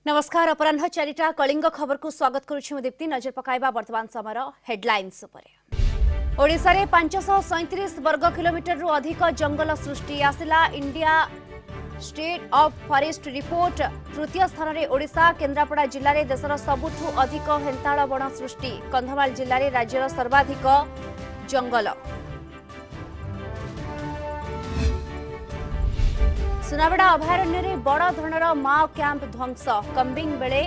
नमस्कार अपराह 4टा कलिंग खबर को स्वागत करुछि दीप्ति नजर पकाइबा वर्तमान समय हेडलाइंस उपरे। ओडिशा रे 537 वर्ग किलोमीटर रु अधिक जंगल सृष्टि आसिला India state of forest report. तृतीय स्थान रे ओडिशा। केन्द्रापड़ा जिल्ला रे देशर सबुठु अधिक हेन्ताळ बण सृष्टि। कंधमाल जिल्ला रे राज्यर सर्वाधिक जंगल। सुनाबेड़ा अभयारण्य रे बड़ धरणर माओ कैंप ध्वंस। कम्बिंग बेले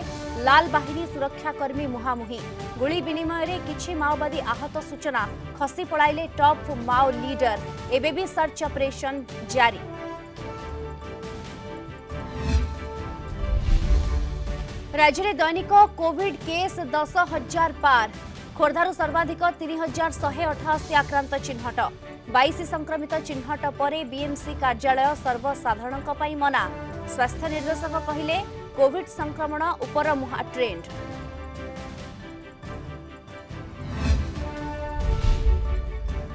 लाल बाहिनी सुरक्षाकर्मी मुहामुही। गुली विनिमय रे किछि माओवादी आहत सूचना। खसी पड़ाइले टॉप माओ लीडर। एबे भी सर्च ऑपरेशन जारी। राज्य में दैनिक कोविड केस 10,000 पार। खोर्धारू सर्वाधिक 3,188 आक्रांत चिन्हट। 22 संक्रमित चिन्हट पर बीएमसी कार्यालय सर्वसाधारण मना। स्वास्थ्य निर्देशक कहिले कोविड संक्रमण उपर मुहा ट्रेंड।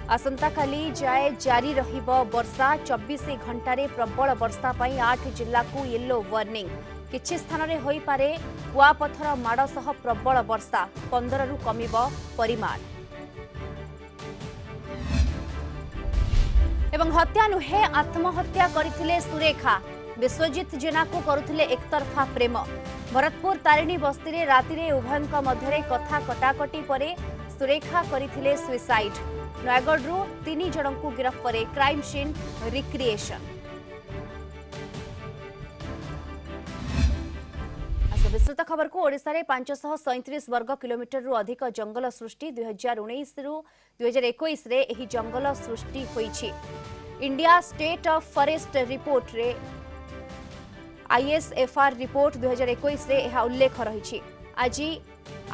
आसंता काली जाए जारी रहिबो वर्षा। 24 घंटे प्रबल वर्षा पई 8 जिल्ला को येलो वार्निंग। किछि स्थान रे होई पारे कुआपथर माड़ सह प्रबल वर्षा। 15 रु कमिबो परिमाण। एवं हत्या नुहे आत्महत्या करथिले सुरेखा। विश्वजित जेना को करुथिले एकतरफा प्रेम। भरतपुर तारिणी बस्ती रे राति रे उभयंक मध्यरे कथा कटाकटी परे सुरेखा करथिले सुइसाइड। नयगढ़ रु 3 जन को गिरफ्त करे क्राइम सीन रिक्रिएशन। विस्तृत खबर को ओडिशा रे 537 वर्ग किलोमीटर रु अधिक जंगल सृष्टि। 2019 रु 2021 रे एही जंगल सृष्टि होईछि। India state of forest report रे आईएसएफआर रिपोर्ट 2021 रे एहा उल्लेख रहिछि। आज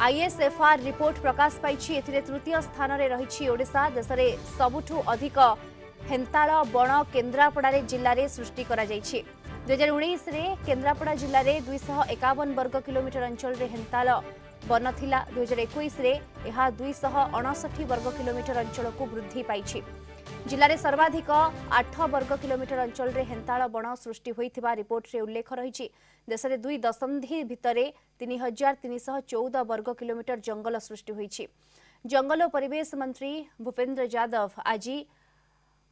आईएसएफआर रिपोर्ट प्रकाश पाइछि। एथिरे तृतीय स्थान रे रहिछि ओडिशा। देश रे सबुठु अधिक हेन्ताळ बण केन्द्रापड़ा रे जिल्ला रे सृष्टि करा जाइछि। 2019 रे केन्द्रापड़ा जिल्ला रे 251 वर्ग किलोमीटर अंचल रे हेन्ताळ वन थिला। 2021 रे एहा 259 वर्ग किलोमीटर अंचल को वृद्धि पाइछि। जिल्ला रे सर्वाधिक 8 वर्ग किलोमीटर अंचल रे हेन्ताळ बण सृष्टि होइथिबा रिपोर्ट रे उल्लेख रहिछि। देश रे 2 दशंधि भितरे 3,314 वर्ग किलोमीटर जंगल सृष्टि होइछि। जंगल और परिवेश मंत्री भूपेन्द्र यादव आज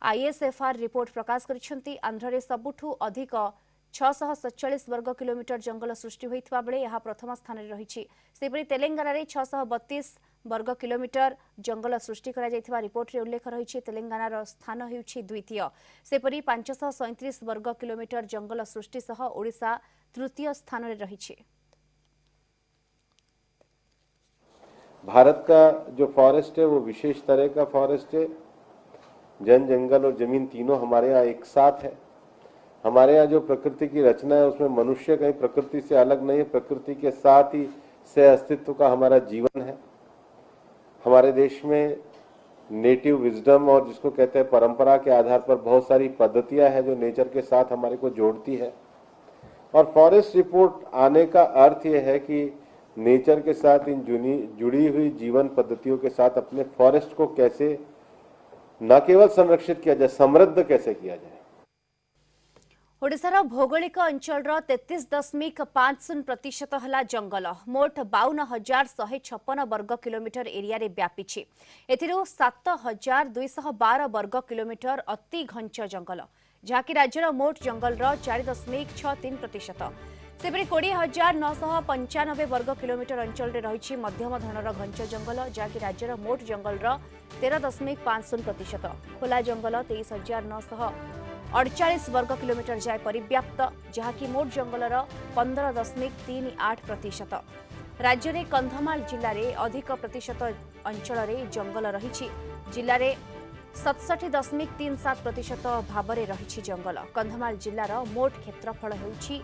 आईएसएफआर रिपोर्ट प्रकाश करिसेंती। आंध्र रे सबुठु अधिक 647 वर्ग किलोमीटर जंगल सृष्टि होइथिबा बेले यह प्रथम स्थान रे रहिछि। सेपरि तेलंगाना रे 632 वर्ग किलोमीटर जंगल सृष्टि करा जायथिबा रिपोर्ट रे उल्लेख रहिछि। तेलंगाना रो स्थान हेउछि द्वितीय। सेपरि 537 वर्ग किलोमीटर जंगल सृष्टि सह ओडिशा तृतीय स्थान रे रहिछि। भारत का जो फॉरेस्ट है वो विशेष तरह का फॉरेस्ट है। जन जंगल और जमीन तीनों हमारे यहाँ एक साथ है। हमारे यहाँ जो प्रकृति की रचना है उसमें मनुष्य कहीं प्रकृति से अलग नहीं है। प्रकृति के साथ ही सह अस्तित्व का हमारा जीवन है। हमारे देश में नेटिव विजडम और जिसको कहते हैं परंपरा के आधार पर बहुत सारी पद्धतियां हैं जो नेचर के साथ हमारे को जोड़ती है। और फॉरेस्ट रिपोर्ट आने का अर्थ यह है कि नेचर के साथ इन जुड़ी हुई जीवन पद्धतियों के साथ अपने फॉरेस्ट को कैसे न केवल संरक्षित किया जाए, समृद्ध कैसे किया जाए। ओडिशार भौगोलिक अंचल 33.50% हला जंगल। मोट 52,156 वर्ग किलोमीटर एरिया रे व्यापीछि। एथिरु 7,212 वर्ग किलोमीटर अति घंच जंगल, जहाँकि राज्यर मोट जंगल 4.63%। सेपरि 20,995 वर्ग किलोमीटर अंचल रे रहिछि मध्यम धरणर घंच जंगल, जहाँकि राज्यर मोट जंगल 13.50%। खोला जंगल 23,948 वर्ग किलोमीटर जाए परिव्याप्त, जहाँकि मोट जंगल 15.38%। राज्य में कंधमाल जिल्ला रे अधिक प्रतिशत अंचल रे जंगल रहिछि। जिल्ला रे 67.37% भाव में रहिछि जंगल। कंधमाल जिल्लार मोट क्षेत्रफल होइछि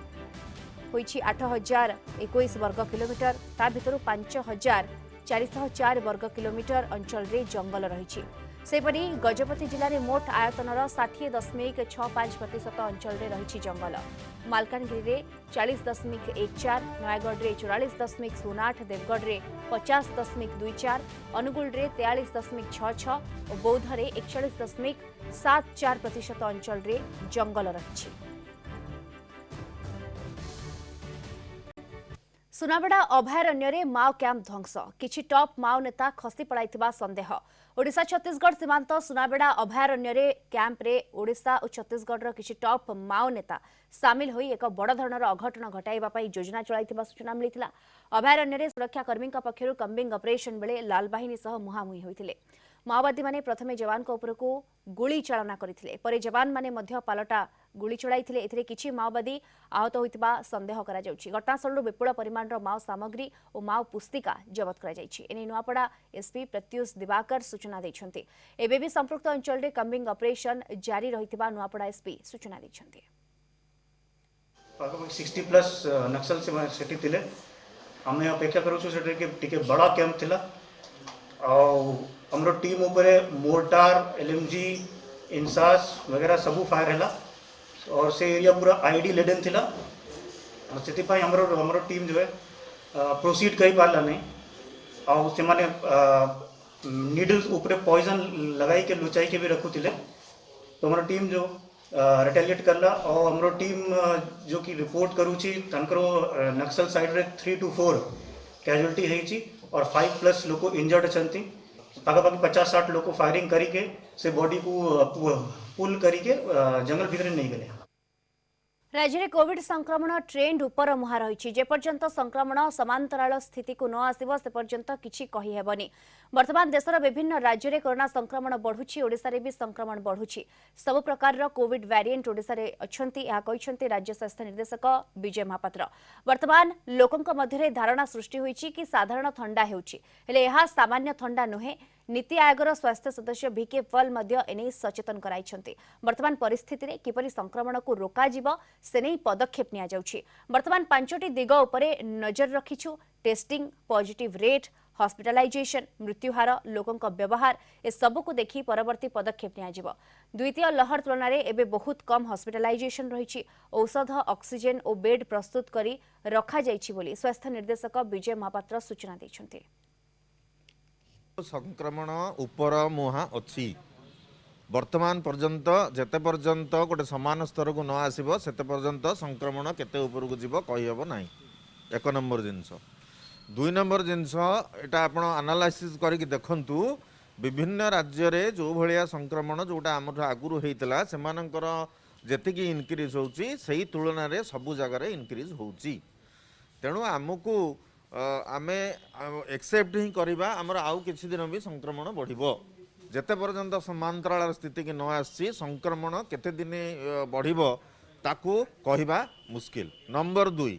8,021 वर्ग किलोमीटर। ता भितरु 5,404 वर्ग किलोमीटर अंचल रे जंगल रहिछि। सेपरि गजपति जिल्ला रे मोट आयतनर 60.65% अंचल रे रहिछि जंगल। मालकानगिरी रे 40.14, नयगढ़ रे 44.08, देवगढ़ रे 50.24, अनुगुल रे 43.66 और बौद्ध रे 41.74% अंचल रे जंगल रहिछि। सुनाबेड़ा अभयारण्य माओ कैंप ध्वंस किछि टॉप माओ नेता खसी पड़ाइथिबा संदेह ओडिशा छत्तीसगढ़ सीमांत सुनाबेड़ा अभयारण्य कैंप रे ओडिशा और छत्तीसगढ़ किछि टॉप माओ नेता सामिल होई एक बड़ धरणर अघटन घटाइबा पई योजना चलाइथिबा सूचना मिलिथिला। अभयारण्य सुरक्षाकर्मी पक्षरु कम्बिंग ऑपरेशन बेले लाल बाहिनी सह मुहामुही होइथिले। माओवादी माने प्रथमे जवान को उपरकू गुली चालना करथिले परे जवान माने मध्य पालटा गुली चलाइथिले। एथिरे किछि माओवादी आहत होइतिबा संदेह करा जाउछि। घटनास्थलରୁ विपुल परिमाणर माओ सामग्री और माओ पुस्तिका जबत करा जाइछि। एने नुआपड़ा एसपी प्रत्युष दिवाकर सूचना दैछन्ति। एबे भी संपृक्त अंचल रे कम्बिंग ऑपरेशन जारी रहितिबा नुआपड़ा एसपी सूचना दैछन्ति। 60+ नक्सल से थिले आम अपेक्षा करूँ टे बड़ा कैंप थिला हमरो टीम उपरे मोर्टार एलएमजी इंसास वगैरह सबू फायर है और से एरिया पूरा आईडी लेडन थिला और से हमरो टीम जो है प्रोसीड कर पारा नहीं और से माने नीडल्स ऊपर पॉइजन लगाई के लुचाई के भी रखुले तो हमारा टीम जो रिटेलिएट करला और हमरो टीम जो कि रिपोर्ट करूची तनकरो नक्सल साइड रे 3 to 4 कैजुअलिटी है और 5+ लोग इंजर्ड अछंती पाखापाखि 50-60 लोग फायरिंग करी के से बॉडी को पुल करी के जंगल भीतर नहीं गले। राज्य में कोविड संक्रमण ट्रेंड उपर मुहा रही जेपर्यंत संक्रमण समांतराल स्थिति को न आसब से पर्यंत किछि कहि हेबनी। वर्तमान देशर विभिन्न राज्य में कोरोना संक्रमण बढ़ुछि ओडिशा रे भी संक्रमण बढ़ुछि। सब प्रकार कोविड वेरिएंट ओडिशा रे अछंती या कहिसंती राज्य स्वास्थ्य निर्देशक विजय महापात्र। वर्तमान लोकंक मध्यरे धारणा सृष्टि होईछि कि साधारण थंडा हेउछि हेले एहा सामान्य थंडा नुहे। नीति आयोगर स्वास्थ्य सदस्य भिके पल मध्य एने सचेतन कराइछन्ति। वर्तमान परिस्थिति रे किपरि संक्रमण को रोका जिवो सेनै पदक्षेप निया जाउछि। वर्तमान 5टी दिग उपरे नजर रखिछु। टेस्टिंग, पॉजिटिव रेट, हॉस्पिटलाइजेशन, मृत्युहार, लोकंक व्यवहार ए सब को देखि परवर्ती पदक्षेप निया जिवो। द्वितीय लहर तुलन में एबे बहुत कम हॉस्पिटलाइजेशन रही। औषध, ऑक्सीजन और बेड प्रस्तुत करी रखा जाइछि बोली स्वास्थ्य निर्देशक विजय महापात्र सूचना दैछन्ति। संक्रमण उपर मुहा अच्छी वर्तमान पर्यंत जेते पर्यंत गोटे समान स्तर को न आसब सेते पर्यंत संक्रमण केते ऊपर को जीव कहीहब ना। 1 नंबर जिनस 2 नंबर जिनस एटा आपण एनालाइसिस करके देखंतु विभिन्न राज्य रे जो भलिया संक्रमण जोटा आम आगुरी होता सेमानंकर जेतिकी इनक्रीज होची सही तुलन रे सबु जगह रे इनक्रीज होची। तेणु आमको आमे एक्सेप्ट ही करिबा आमर आउ किछि दिन भी संक्रमण बढ़िबो। जेते पर्यंत समांतराल स्थिति की न आसी संक्रमण केते दिन बढ़िबो ताकू कहिबा मुश्किल। नंबर 2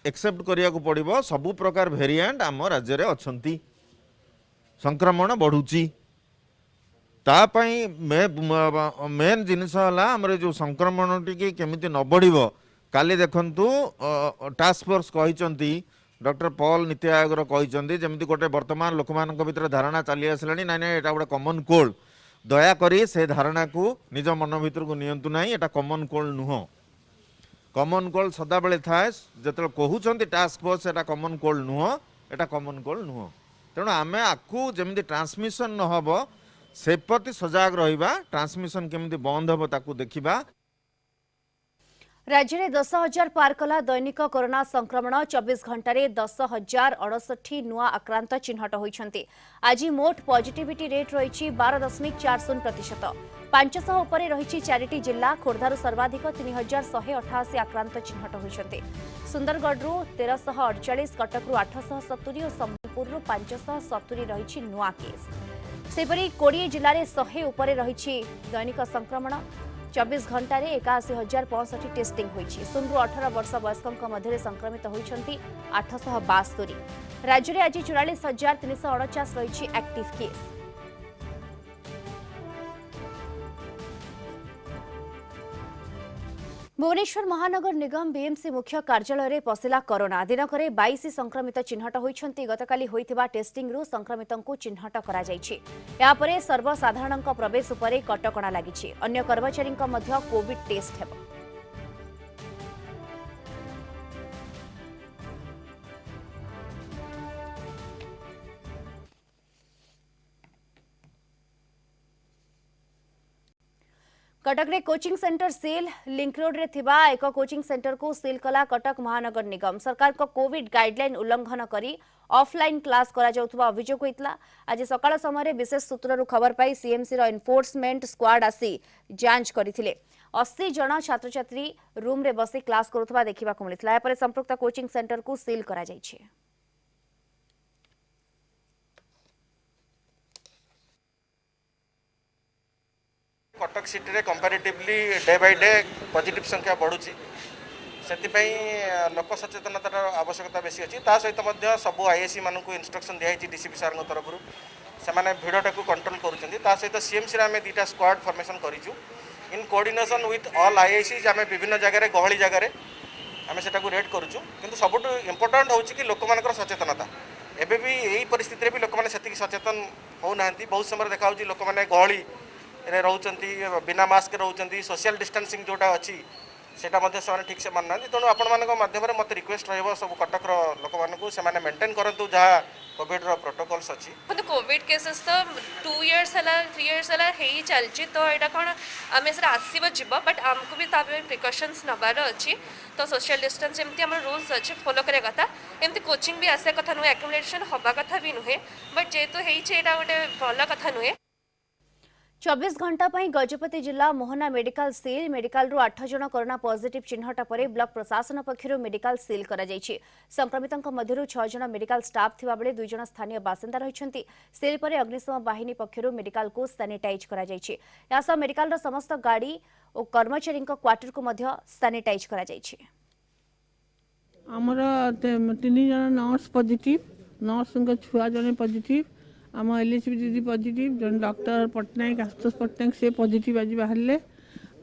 एक्सेप्ट करिया को पड़िबो सबु प्रकार वेरिएंट आम राज्य रे अछंती संक्रमण बढ़ुची तापाई मेन जिनिस हला हमरे जो संक्रमण टिके केमिति न बढ़िबो। काली देखंतु task force कहिचंती doctor Paul NITI Aayog कहते जमी गोटे वर्तमान लोक मान भर धारणा चली आसला ना यहाँ गोटे कमन कोल्ड दयाकोरी से धारणा को निज मन भर को नियंतु ना। यहाँ कमन कोल्ड नुह। कमन कोल्ड सदा बेले थाए जो कहते टास्क फोर्स एटा कमन कोल्ड नुह एटा कमन कोल्ड नुह। तेणु आम आपको जमी ट्रांसमिशन न हम से प्रति सजग रहा ट्रांसमिशन केमी बंद हम ताकू देखा। राज्य में 10,000 पार कला दैनिक कोरोना संक्रमण 24 घंटे 10,068 नुआ आक्रांत चिन्हट होइछन्ति। आज मोट पॉजिटिविटी रेट रही 12.40%। 500 उपरे रही 4टी जिला। खोर्धारू सर्वाधिक 3,188 आक्रांत चिन्हट होइछन्ति। सुंदरगढ़ 1,348, कटकू 870 और संबलपुर 570 रही नुआ केस। सेपरी 20 जिले में 100 उपरे रही दैनिक संक्रमण। 24 घंटा 81,065 टेस्टिंग होइछि। 16 ରୁ 18 वर्ष वयस्कों मध्य संक्रमित होइछन्ति 872। राज्य में आज 44,349 रही एक्टिव केस। भुवनेश्वर महानगर निगम बीएमसी मुख्य कार्यालय में पशिला कोरोना। दिनक 22 संक्रमित चिन्हट होइछन्ति। गतकाली होइथिबा टेस्टिंग रु संक्रमितों को चिन्हट करा जाइछि। या परे सर्वसाधारण प्रवेश उपरे कटकणा लागिछि। अन्य कर्मचारी मध्य कोविड टेस्ट हेबो। कटक रे coaching centre seal link road रे थिबा एक कोचिंग सेंटर को सील कला कटक महानगर निगम सरकार को कोविड गाइडलाइन उल्लंघन करी ऑफलाइन क्लास करा जाउथबा अभियोग होइतला। आज सकाळ समय विशेष सूत्ररु खबर पाई सीएमसी रो एनफोर्समेंट स्क्वाड आसी जांच करथिले। 80 जन छात्र छात्री रूम रे बसी क्लास करुथबा देखिबा को मिलितला। या परे संपृक्त कोचिंग सेंटर को सील करा जाइछे। कटक सिटी रे comparatively day by day positive संख्या बढ़ुची से लोक सचेतनतार आवश्यकता बेसी अच्छी सहित सब आईएससी मान इंस्ट्रक्शन दिखाई डीसीपी सार तरफ से भिड़टा को कंट्रोल कर सहित सीएमसी आम 2टा स्क्वाड फॉर्मेशन करूँ in coordination with all IIC आम विभिन्न जगह गहली जगह आम से रेड करूँ कि सबुठ इम्पोर्टाट हूँ कि लोक मान सचेतनता एवं भी यही परिस्थिति भी लोक मैंने सचेतन होना बहुत समय देखा लोक मैंने गहली रोचंती बिना मास्क रोचंती सोशल डिस्टेंसिंग जोटा अच्छी सेटा से ठीक से मानना तेणु आपण माध्यम मत रिक्वेस्ट रहा सब कटक लोक मानू से मेंटेन करूँ जहाँ कोविड प्रोटोकॉल्स अच्छी कोविड केसेस तो 2 years है 3 years है चलती तो यहाँ कौन आम से आसब जीव बट आमको भी प्रिकॉशंस नबार अच्छी तो सोशल डिस्टेंस एमती आम रूल्स अच्छे फॉलो करा कथा एमती कोचिंग भी आसा कथा नुहे एक्युमुलेशन हवा कथा भी नुहे बट जेहेतु होता गोटे भल कथा नुहे। 24 घंटा पर गजपति जिला मोहना मेडिकल सील मेडिकल रु 8 जन कोरोना पॉजिटिव चिन्हट पर ब्लॉक प्रशासन पक्षर मेडिकल सील करा जायछि। संक्रमितों मध्यरु 6 जन मेडिकल स्टाफ थिबा बेले 2 जन स्थानीय बासिंदा रहिछन्ति। सील पर अग्निशम बाहिनी पक्षर मेडिकल को सैनिटाइज करा जायछि। यासा मेडिकल रो समस्त गाड़ी और कर्मचारी क्वार्टर को मध्य सैनिटाइज करा जायछि। हमर 3 जन नर्स पॉजिटिव नर्स छुआ जने पॉजिटिव आम एलएचबी दीदी पॉजिटिव जन डॉक्टर पट्टनायक आशुतोष पट्टनायक से पॉजिटिव आज बाहर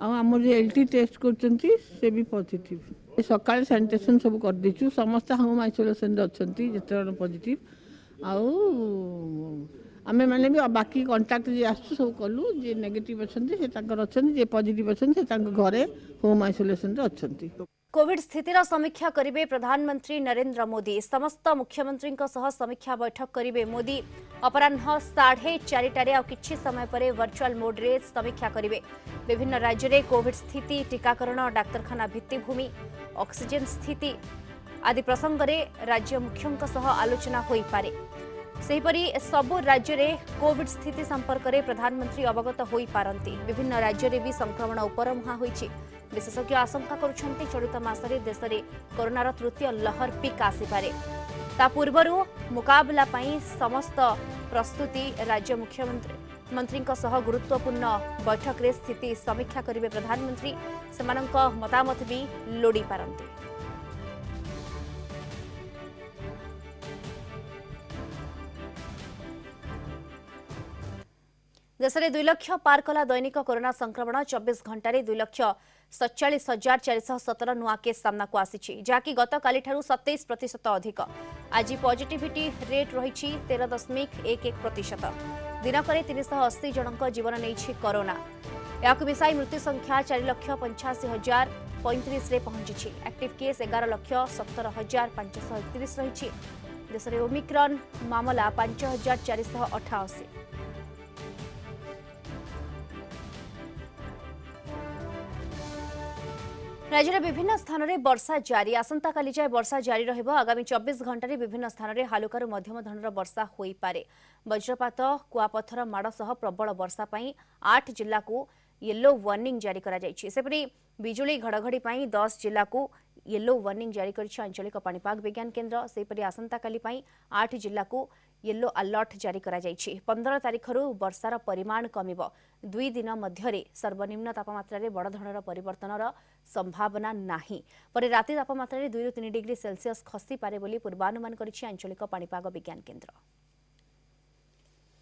आम जो एलटी टेस्ट कर भी पॉजिटिव सकाल सैनिटेशन सब कर देचु समस्त होम आइसोलेशन अच्छा जिते जन पॉजिटिव आम मैंने भी बाकी कंटाक्ट जी आसु सब कलु जे नेगेटिव अच्छा जे पॉजिटिव अच्छा घरे होम आइसोलेशन अच्छा। कोविड स्थितिर समीक्षा करिवे प्रधानमंत्री नरेंद्र मोदी समस्त मुख्यमंत्री सह समीक्षा बैठक करिवे मोदी अपराह्न 4:30 और किछि समय पर वर्चुअल मोड रे समीक्षा करिवे। विभिन्न राज्य रे कोविड स्थिति टीकाकरण डाक्तरखाना भित्तिभूमि ऑक्सीजन स्थिति आदि प्रसंग रे राज्य मुख्यों सह आलोचना होई पारे। सेहिपरि सबु राज्य रे कोविड स्थिति संपर्क में प्रधानमंत्री अवगत होई पारंती। विभिन्न राज्य रे भी संक्रमण उपर मुहां होईछि। विशेषज्ञ आशंका करुछन्ति चलित मासरे देश में कोरोनार तृतीय लहर पिक आसीपारे। ता पूर्वरु मुकाबला पई समस्त प्रस्तुति राज्य मुख्यमंत्री सह गुरुत्वपूर्ण बैठक रे स्थिति समीक्षा करिवे प्रधानमंत्री सेमानक मतामत भी लोड़ी पारंती। देश में 2 लाख पार कला दैनिक कोरोना संक्रमण 24 घंटे 2,47,417 नुआ केस सामना को आसी जहाँकि गत काली 27% अधिक। आज पॉजिटिविटी रेट रही 13.11%। दिनक 380 जनक जीवन नहीं कोरोना। या मिसाई मृत्यु संख्या 4,85,035 रे पहुंची। एक्टिव केस 11,70,531 रही। देश में ओमिक्रॉन मामला 5,488। राज्य में विभिन्न स्थान में वर्षा जारी आसंता काली जाए वर्षा जारी रहिब। आगामी 24 घंटे विभिन्न स्थान में हालुकार मध्यम धरणर वर्षा होई पारे। वज्रपात कुआपथर माड़ सह प्रबल वर्षा पई 8 जिला को येलो वार्निंग जारी करा जायछि। सेपरि बिजुली घड़घड़ी पई 10 जिला को येलो वार्निंग जारी करिछि आंचलिक पाणीपाग विज्ञान केन्द्र। सेपरि आसंता काली पई 8 जिला को येलो अलर्ट जारी करा जायछि। 15 तारिखरु वर्षार परिमाण कमिब। 2 दिन मध्यरे सर्वनिम्न तापमात्रा रे बड़ धरणर परिवर्तनर संभावना नाही। पर राति तापमात्रा रे 2 ରୁ 3 डिग्री सेल्सियस खसी पारे बोली पूर्वानुमान करिछि आंचलिक पाणीपाग विज्ञान केन्द्र।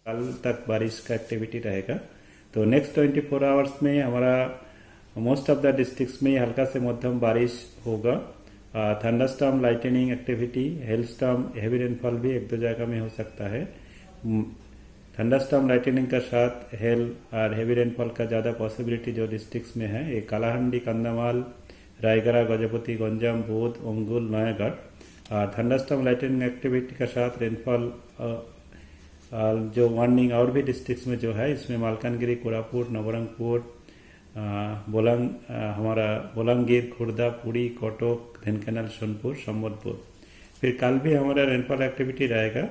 कल तक बारिश का एक्टिविटी रहेगा तो नेक्स्ट 24 आवर्स में हमारा मोस्ट ऑफ द डिस्ट्रिक्ट्स में हल्का से मध्यम बारिश होगा। Thunderstorm lightning activity hailstorm heavy rainfall भी 1-2 जगह में हो सकता है। थंडरस्टॉर्म लाइटनिंग का साथ हेल और हेवी रेनफॉल का ज़्यादा पॉसिबिलिटी जो डिस्ट्रिक्ट्स में है ये कालाहांडी, कंधमाल, रायगढ़, गजपति, गंजाम, बौद्ध, ओंगुल, नयागढ़। और थंडरस्टॉर्म लाइटनिंग एक्टिविटी का साथ रेनफॉल जो वार्निंग और भी डिस्ट्रिक्ट्स में जो है इसमें मालकानगिरी, कोरापुट, नवरंगपुर, हमारा बलांगीर, खुर्दा, पुरी, कटक, ढेंकानाल, सोनपुर, संबलपुर। फिर कल भी हमारा रेनफॉल एक्टिविटी रहेगा।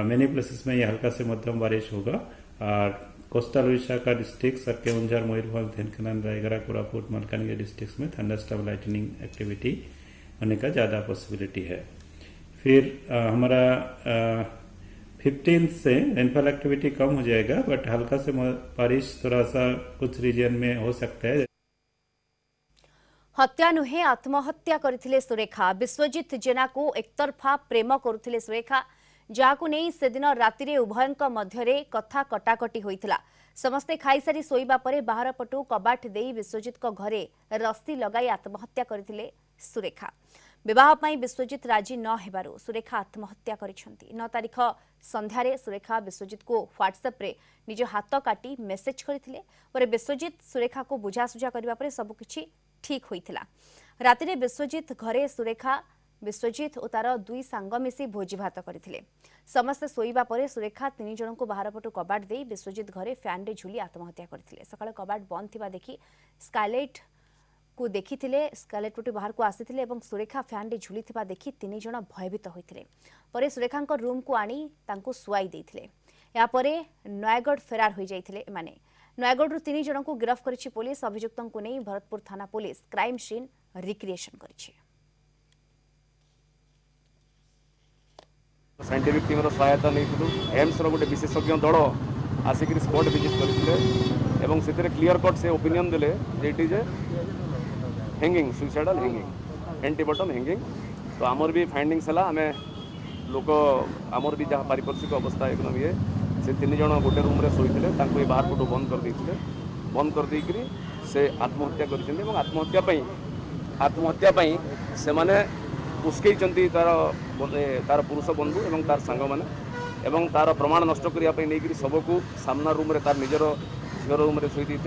मेनी प्लेसेस में ये हल्का से मध्यम बारिश होगा और कोस्टल उड़ीसा का डिस्ट्रिक्ट केवंझर, मयूरभंज, ढेंकानाल, रायगढ़, कोरापुट, मलकानगिरी डिस्ट्रिक्ट में थंडरस्टॉर्म लाइटनिंग एक्टिविटी होने का ज़्यादा पॉसिबिलिटी है। फिर हमारा 15 से रेनफॉल एक्टिविटी कम हो जाएगा, बट हल्का से बारिश थोड़ा सा कुछ रीजन में हो सकता है। हत्या नुहे आत्महत्या करथिले सुरेखा। विश्वजित जेना को एकतरफा प्रेम करुथिले सुरेखा, जाकु नहीं से दिन राति उभयंक मध्यरे कथा कटाकटी होइथिला। समस्ते खाईसारी सोईबा परे बाहर पटु कबाट देई विश्वजित को घरे रस्सी लगाई आत्महत्या करथिले सुरेखा। विवाह पाई विश्वजित राजी न हेबारु सुरेखा आत्महत्या करिसेंती। 9 तारिख संध्यारे सुरेखा विश्वजित को व्हाट्सएप रे निज हाथ काटी मेसेज करथिले। परे विश्वजित सुरेखा को बुझासुझा करबा परे सब किछि ठीक होइथिला। राति रे विश्वजित घरे सुरेखा, विश्वजित और तार 2 सांग मिसी भोजी भात करथिले। समस्त सोईबा परे सुरेखा 3 जन को बाहर पटु कबाट देई विश्वजित घरे फैन रे झुली आत्महत्या करथिले। सकाळ कबाट बंद थिबा देखि स्काइलाइट को देखिथिले, स्काइलाइट पटु बाहर को आसीथिले एवं सुरेखा फैन रे झुली थिबा देखि 3 जन भयभीत होइथिले। परे सुरेखांक रूम को आनी तांको सुआई देइथिले। या परे नयागढ़ फेरार होई जाइथिले। माने नयागढ़ 3 जन को गिरफ्त करिछि पुलिस। अभियुक्तों को नहीं भरतपुर थाना पुलिस क्राइम सीन रिक्रिएशन करिछि। साइंटिफिक टीम सहायता नहीं एम्स गोटे विशेषज्ञ दल आसिक स्पॉट विजिट करते एवं से क्लीयर कट से ओपिनियन देले जे हैंगिंग, सुइसाइडल हैंगिंग, एंटीबॉटम हैंगिंग। तो आमर भी फाइंडिंग्स है आम लोक आमर भी जहाँ पारिपार्श्विक अवस्था एकदम ये से 3 जन गोटे रूम रे सोईते बाहर पटू बंद कर देते, बंद कर देकरी से आत्महत्या कर आत्महत्या से माने उस्कई तार पुरुष बंधु एवं तार सांग माने एवं तार प्रमाण नष्ट करने नहीं सबको सामना रूम रे तार निजर झीर रूम रे शोई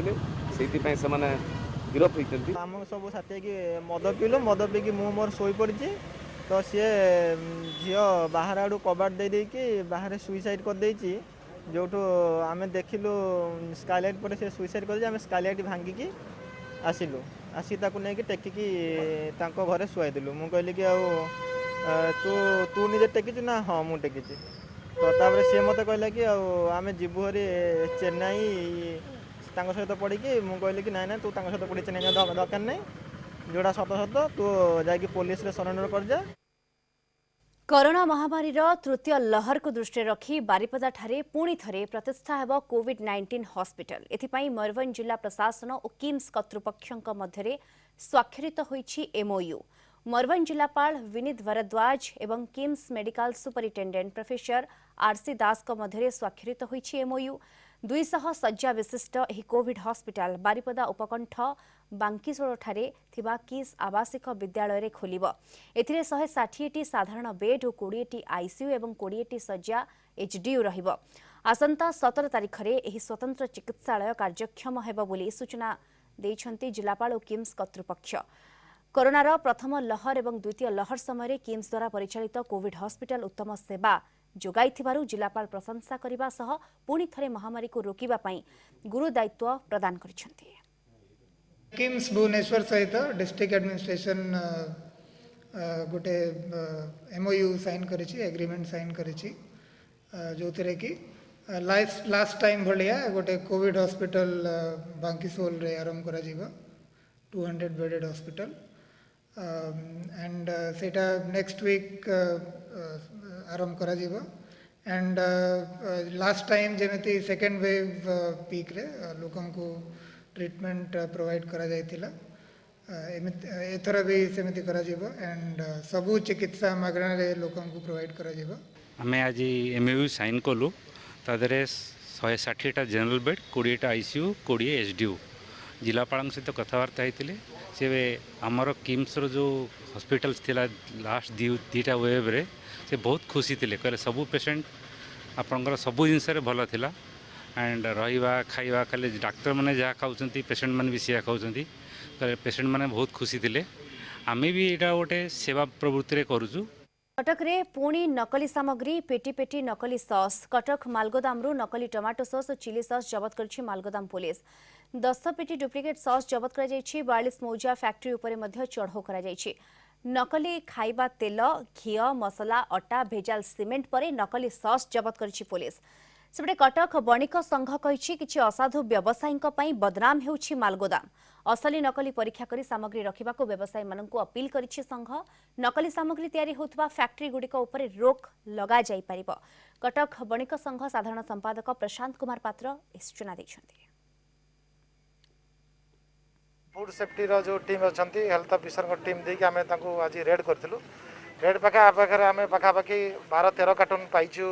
से से माने गिरफ होती। आम सब साथी कि मद पीलु, मद पीकी मु मोर शोई पड़ी तो सी झी बाहर आड़ू कबाट दे कि बाहर सुइसाइड कर देछि। जो आम देखिलु स्काइलाइट पर से सुइसाइड कर आम स्काइलाइट भांगिकी आसिलु, आसी ताकू नहीं कि टेकिकी तांको घरे शुआई देलु। मु कहली कि तू निजे टेकिचु ना? हाँ मु टेकिची। तो तापर सी मत कहला कि आम जीवु हरी चेन्नई तांको सहित पड़ी कि मु कहली कि ना तू तांको सहित पड़ी चेन्नई दरकार नहीं, जोड़ा सत सत तू जाकि पुलिस रे सरेंडर कर जा। कोरोना महामारी तृतीय लहर को दृष्टि रखी बारिपदा ठारे पुणी थरे प्रतिष्ठा हेब कोविड-19 हॉस्पिटल। एथिपाई मयूरभंज जिला प्रशासन और किम्स कर्तृपक्षक मध्यरे स्वाक्षरित होईछि एमओयू। मयूरभंज जिलापाल विनीत भरद्वाज एवं KIMS medical superintendent professor RC Das को मध्यरे स्वाक्षरित होईछि एमओयू। 200 शଯ୍ୟା विशिष्ट एही कोविड हॉस्पिटल बारिपदा उपकंठ बांकीसोल ठारे थिबा किस आवासिक विद्यालय रे खोलिबो। एथिरे 160टी साधारण बेड और 20टी आईसीयू एवं 20टी शଯ୍ୟା एचडीयू रहिबो। आसंता 17 तारिख रे एही स्वतंत्र चिकित्सालय कार्यक्षम हेबो बोली सूचना दैछंती जिलापाल और किम्स कर्तृपक्ष। कोरोनार प्रथम लहर एवं द्वितीय लहर समय किम्स द्वारा परिचालित कोविड हॉस्पिटल उत्तम सेवा जोगाइथिबारु जिलापाल प्रशंसा करिबा सह पुणी थरे महामारी को रोकिबा पई गुरु दायित्व प्रदान करिसेंती। किम्स भुवनेश्वर सहित डिस्ट्रिक्ट एडमिनिस्ट्रेशन गोटे एमओयू साइन करिछि, एग्रीमेंट साइन करिछि, जो थरे कि लास्ट टाइम भलिया गोटे कोविड हॉस्पिटल बांकीसोल रे आरंभ करा जिवो, 200 बेडेड हॉस्पिटल एंड सेटा नेक्स्ट वीक आरंभ करा जिवो। एंड लास्ट टाइम जेमिति सेकेंड वेव पीक रे लोकन को ट्रीटमेंट प्रोवाइड करा जाइतिला, एथर भी सेमिति करा जिवो एंड सबु चिकित्सा मागणा रे लोकन को प्रोवाइड करा जिवो। हमें आज एमओयू साइन कलु तादरे 160टा जनरल बेड, 20टा आईसीयू, 20 एचडीयू। जिलापाल सहित कथबार्ता होते से आमर किम्स जो हॉस्पिटल्स थिला लास्ट 2टा वेव रे से बहुत खुशी थे, कहले सबू पेसेंट आपंकर सबू जिनस भल थिला एंड रहा खाଇବା खाली डाक्तर मैंने जहाँ खाऊँ पेसेंट मैंने भी सिया खाऊँ, पेसेंट मैंने बहुत खुशी थे। आम भी यहाँ गोटे सेवा प्रवृत्ति करुचु। कटक रे पुणी नकली सामग्री पेटी पेटी नकली सॉस कटक मालगोदामरू नकली टमाटो सॉस और चिली सॉस जबत करछि मालगोदाम पुलिस 10 पेटी डुप्लिकेट सॉस जबत करा जायछि 42 मौजा फैक्ट्री उपरे मध्य चढ़ाऊ करा जायछि नकली खाइबा तेल घी मसला अटा भेजाल सीमेंट पर नकली सॉस जबत करछि पुलिस सेपटे कटक बणिक संघ कहिछि किछि असाधु व्यवसायीଙ୍କ ପାଇଁ बदनाम हेउछि मालगोदाम असली नकली परीक्षा करी सामग्री रखिबाको व्यवसायी माननकु अपील करिछि संघ नकली सामग्री तयारी होतबा फैक्ट्री गुडिक उपरे रोक लगा जाई परिबो कटक बणिक संघ साधारण संपादक प्रशांत कुमार पात्र सूचना दैछन्ति फूड सेफ्टी रो जो टीम अछंती हेल्थ ऑफिसर को टीम देके हमें तांको आज रेड करथिलु रेड पाखा हमें पाखापाखि 12-13 कार्टून पाइछु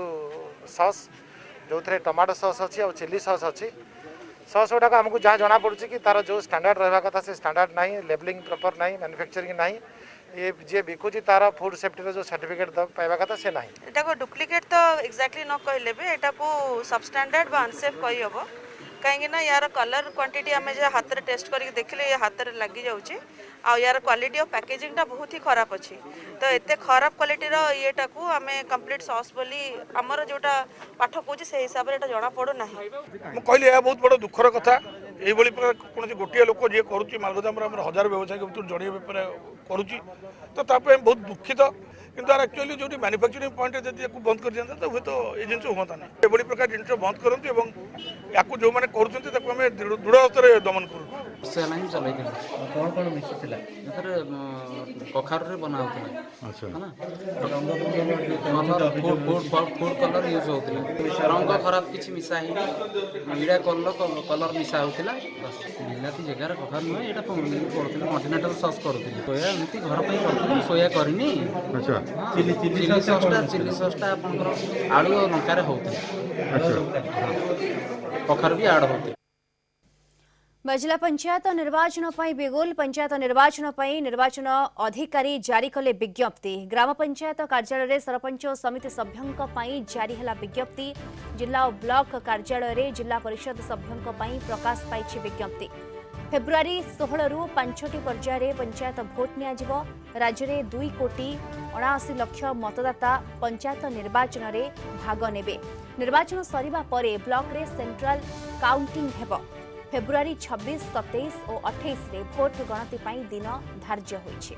सॉस जो थे टमाटो सॉस अच्छी और चिली सॉस अच्छी सॉस गुड़ाक आमको जहाँ जना पड़ुछि कि तार जो स्टैंडर्ड रहा कथा से स्टैंडर्ड नहीं लेबलिंग प्रॉपर नहीं मैन्युफैक्चरिंग नहीं ये जे बिकुची तार फूड सेफ्टी जो सर्टिफिकेट पाइबा कथा से नहीं एटा को डुप्लिकेट तो एक्जाक्टली न कहले बे एटा को सबस्टैंडर्ड बा अनसेफ कहि हबो कहीं ना यार कलर क्वांटिटी आम जो हाथ में टेस्ट करके देखले ये हाथ में लगी जाऊँगी आ यार क्वालिटी ऑफ पैकेजिंगटा बहुत ही खराब अच्छी तो एत खराब क्वालिटीर येटा को आम कंप्लीट सॉस बोली आमर जोटा पाठ कौच से हिसाब से जना पड़ू ना कहली यह बहुत बड़ दुखर कथा ये कौन गोटे लोक जी करुच्ची मालगोदाम हजार व्यवसायी भर जड़े बेपार करुच्ची तो बहुत दुखित किंतु एक्चुअली जो मैन्युफैक्चरिंग पॉइंट जब बंद कर दिया तो हूँ तो ये जिन होता ना ये प्रकार जिन बंद करूँ या जो मैंने करें दृढ़ हस्तर दमन करूँ चल कौन कौन मिसी कखार बना होता फूड कलर यूज होता रंग खराब किसी मिसा इड़ा कलर मिसा होता बस बिलाती जगार कखार नुहे ये पड़े कंटिनेंटाल सॉस करूँ सोया एमती घर पर सोया करनी चिली सॉसटा आप आलू और लंकार होता कखार भी आड होते जिला पंचायत निर्वाचन बेगोल पंचायत निर्वाचन अधिकारी जारी कले विज्ञप्ति ग्राम पंचायत कार्यालय सरपंच और समिति सभ्यों जारी है विज्ञप्ति जिला और ब्लॉक कार्यालय जिला परिषद सभ्यों प्रकाश पाई विज्ञप्ति फेब्रुआरी 16 रु 5टी पर्यायर पंचायत भोट नियाजिबो राज्य में 2,79,00,000 मतदाता पंचायत निर्वाचन में भाग नेबे निर्वाचन सरिबा परे ब्लॉक रे सेंट्रल काउंटिंग हेबो फेब्रुआरी 26, 27 और 28 रे भोट गणति पाई दिन धार्य होइछे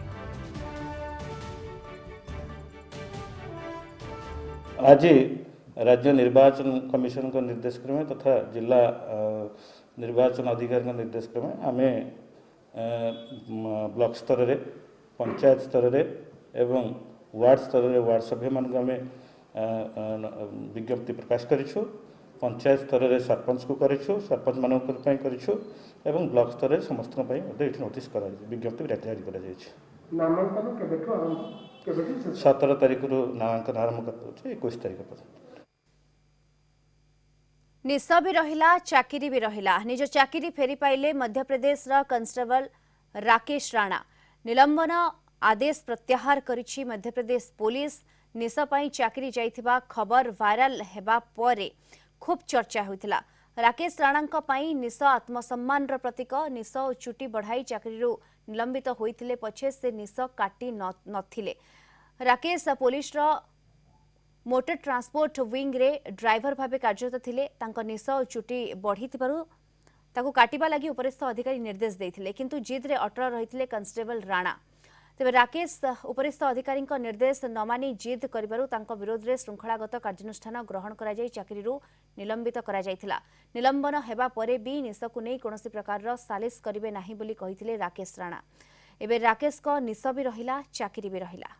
आज राज्य निर्वाचन कमिशन का निर्देश क्रमे तथा जिला निर्वाचन अधिकारी निर्देश क्रमे आम ब्लॉक स्तर रे पंचायत स्तर रे एवं वार्ड स्तर रे वार्ड सभ्य मान आम विज्ञप्ति प्रकाश करिछु पंचायत स्तर रे सरपंच को करिछु सरपंच मानक पई करिछु एवं ब्लॉक स्तर रे समस्त पई नोटिस करा विज्ञप्ति जारी करा जायछि नामांकन केबेठु 17 तारिख रु नामांकन आरंभ करछि 21 तारिख पर्यंत निशा भी रहिला चाकरी भी रहिला निज चाकरी फेरी पाइले मध्य प्रदेश रा कांस्टेबल राकेश राणा निलंबन आदेश प्रत्याहार करिछि मध्य प्रदेश पुलिस निशा पाई चाकरी जाइथिबा खबर वायरल हेबा परे खूब चर्चा होइतिला राकेश राणा पाई निशा आत्मसम्मान रा प्रतीक निशा और चुटी बढ़ाई चाकरी निलंबित होइतिले पछे से निशा काटी नथिले राकेश पुलिस रा मोटर ट्रांसपोर्ट विंग रे ड्राइवर भावे कार्यरत थिले तांको निश और चुटी बढ़ी ताकू काटिबा लगी उपरिस्थ अधिकारी निर्देश देथिले किंतु जिद रे अटल रहिथिले कांस्टेबल राणा तेबे राकेश उपरिस्थ अधिकारी निर्देश न मानी जिद करिबारु तांको विरोध रे श्रृंखलागत कार्यानुष्ठान ग्रहण करा जाय चाकरी निलंबित करा जायथिला निलंबन हेबा परे भी निशा को नै कोनोसी प्रकार रो सालिस करिवे नाही बोली कहिथिले राकेश राणा एबे राकेश को निशा भी रहिला चाकरी भी रहिला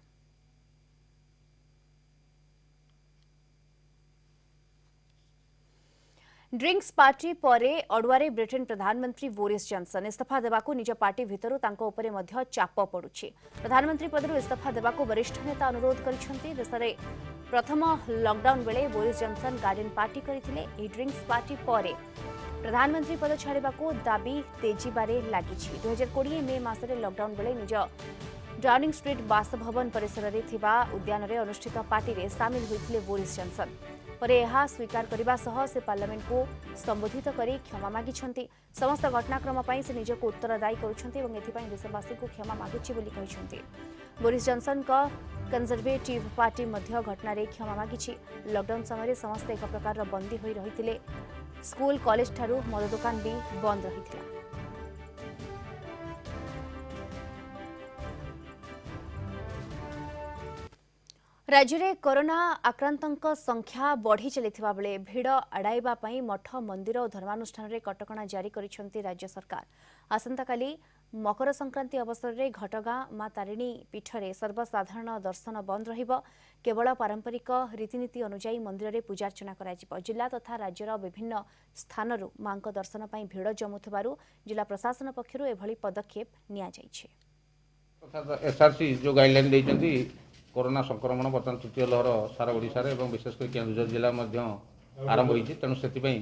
ड्रिंक्स पार्टी परे अडुआरे ब्रिटेन प्रधानमंत्री बोरिस जॉनसन इस्तीफा देवाकू निज पार्टी भितरु तांको उपरे मध्य चाप पड़ुछि प्रधानमंत्री पदरु इस्तीफा देवाकू वरिष्ठ नेता अनुरोध करिसेंति देशरे प्रथम लॉकडाउन बेले बोरिस जॉनसन गार्डन पार्टी करथिले ए ड्रिंक्स पार्टी परे प्रधानमंत्री पद छाड़िबाकू दाबी तेजी बारे लागिछि 2020 मे मासरे लॉकडाउन बेले निज डाउनिंग स्ट्रीट बासभवन परिसर रे थिबा उद्यान रे अनुष्ठित पार्टी रे शामिल होइथिले बोरिस जॉनसन परे यह स्वीकार करने सह से पार्लियामेंट को संबोधित कर क्षमा मागिछन्ति। समस्त घटनाक्रम पर से निजक उत्तरदायी करुछन्ति देशवासी को क्षमा मागुछि बोली कहिछन्ति। बोरिस जॉनसन का कंजर्वेटिव पार्टी मध्य घटना रे क्षमा मागिछि। लॉकडाउन समय समस्त एक प्रकार बंदी होई रहिथिले। स्कूल कॉलेज ठारू मद दुकान भी बंद रहिथिला। राज्य में कोरोना आक्रांतों संख्या बढ़ी चलिथिबा बेले भिड़ आड़ाइबा पई मठ मंदिर और धर्मानुष्ठान रे कटकणा जारी करिसेंती राज्य सरकार। आसंता काली मकर संक्रांति अवसर में घटगां मां तारिणी पीठरे सर्वसाधारण दर्शन बंद रहिबो। केवल पारंपरिक रीतिनीति अनुसार मंदिर में पूजार्चना कराजिबो। जिला तथा राज्यर विभिन्न स्थानरू मां दर्शन पई भिड़ जमुथिबारु जिला प्रशासन पक्षरु एभली पदक्षेप निया जाइछे। एसआरसी जो गाइडलाइन देइछन्ती कोरोना संक्रमण बर्तमान तृतीय लहर सारा ओडिशा रे एवं विशेषकर केन्दुझर जिला मध्य आरंभ होइछि। तेणु सेतिपई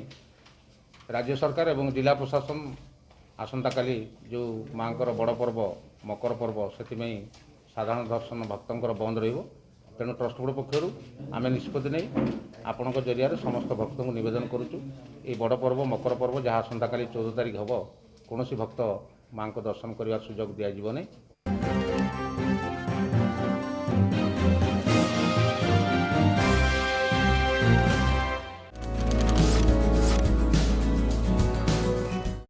राज्य सरकार एवं जिला प्रशासन आसंता काली जो मांकर बड़ पर्व मकर पर्व सेतिपई साधारण दर्शन भक्तंकर बंद रहिबो। तेणु ट्रस्ट बोर्ड पक्षरु आमे निष्पत्ति नै आपणक जरिया समस्त भक्त को निवेदन करूछु ए बड़ पर्व मकर पर्व जहाँ आसंता काली 14 तारिख हबो कोनोसी भक्त मां को दर्शन करने सुजोग दिया।